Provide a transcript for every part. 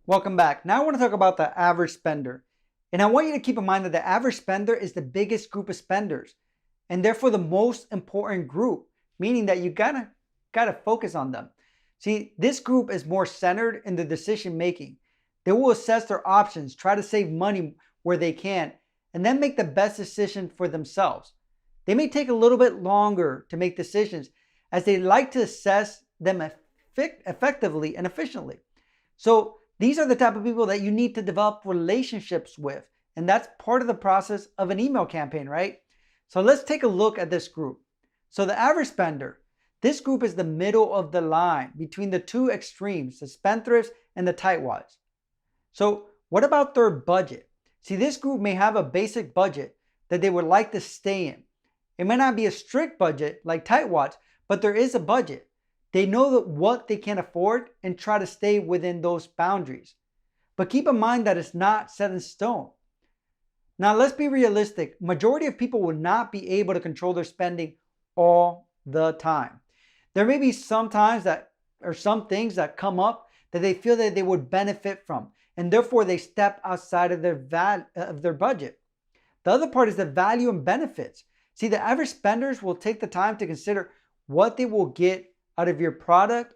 Welcome back. Now I want to talk about the average spender. And I want you to keep in mind that the average spender is the biggest group of spenders and therefore the most important group, meaning that you gotta focus on them. See, this group is more centered in the decision making. They will assess their options, try to save money where they can, and then make the best decision for themselves. They may take a little bit longer to make decisions as they like to assess them effectively and efficiently. So these are the type of people that you need to develop relationships with. And that's part of the process of an email campaign, right? So let's take a look at this group. So the average spender, this group is the middle of the line between the two extremes, the spendthrifts and the tightwads. So what about their budget? See, this group may have a basic budget that they would like to stay in. It may not be a strict budget like tightwads, but there is a budget. They know that what they can afford and try to stay within those boundaries. But keep in mind that it's not set in stone. Now, let's be realistic. Majority of people will not be able to control their spending all the time. There may be some times that or some things that come up that they feel that they would benefit from, and therefore they step outside of their budget. The other part is the value and benefits. See, the average spenders will take the time to consider what they will get out of your product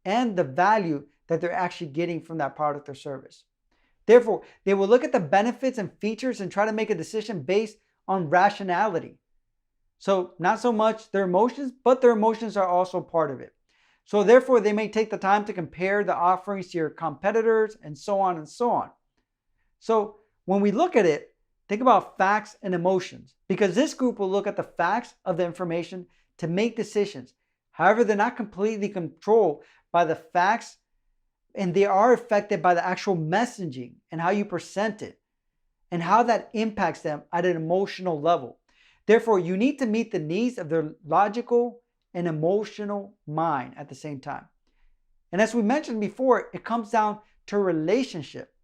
and the value that they're actually getting from that product or service. Therefore, they will look at the benefits and features and try to make a decision based on rationality. So, not so much their emotions, but their emotions are also part of it. So, therefore, they may take the time to compare the offerings to your competitors and so on and so on. So, when we look at it, think about facts and emotions because this group will look at the facts of the information to make decisions. However, they're not completely controlled by the facts and they are affected by the actual messaging and how you present it and how that impacts them at an emotional level. Therefore, you need to meet the needs of their logical and emotional mind at the same time. And as we mentioned before, it comes down to a relationship.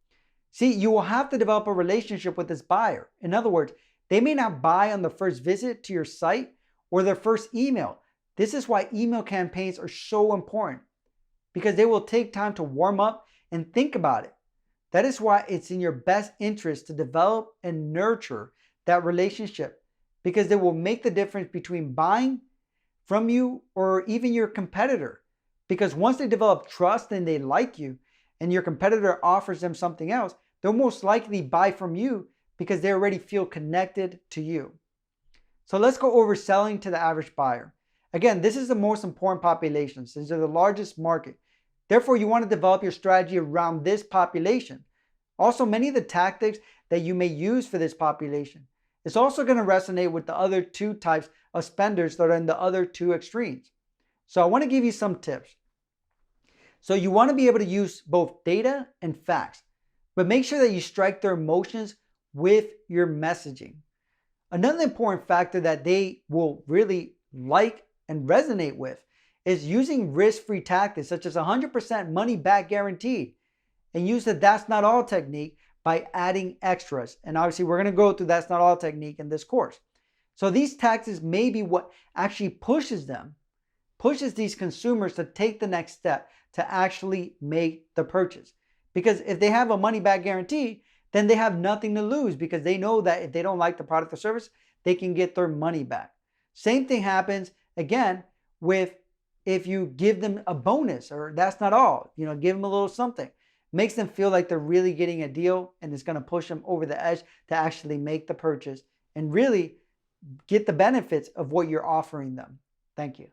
See, you will have to develop a relationship with this buyer. In other words, they may not buy on the first visit to your site or their first email. This is why email campaigns are so important because they will take time to warm up and think about it. That is why it's in your best interest to develop and nurture that relationship because they will make the difference between buying from you or even your competitor. Because once they develop trust and they like you and your competitor offers them something else, they'll most likely buy from you because they already feel connected to you. So let's go over selling to the average buyer. Again, this is the most important population since they're the largest market. Therefore, you want to develop your strategy around this population. Also, many of the tactics that you may use for this population is also going to resonate with the other two types of spenders that are in the other two extremes. So I want to give you some tips. So you want to be able to use both data and facts, but make sure that you strike their emotions with your messaging. Another important factor that they will really like and resonate with is using risk-free tactics such as 100% money back guaranteed and use the that's not all technique by adding extras. And obviously we're going to go through that's not all technique in this course. So these tactics may be what actually pushes these consumers to take the next step to actually make the purchase. Because if they have a money back guarantee, then they have nothing to lose because they know that if they don't like the product or service, they can get their money back. Same thing happens again with if you give them a bonus or that's not all, give them a little something. Makes them feel like they're really getting a deal and it's going to push them over the edge to actually make the purchase and really get the benefits of what you're offering them. Thank you.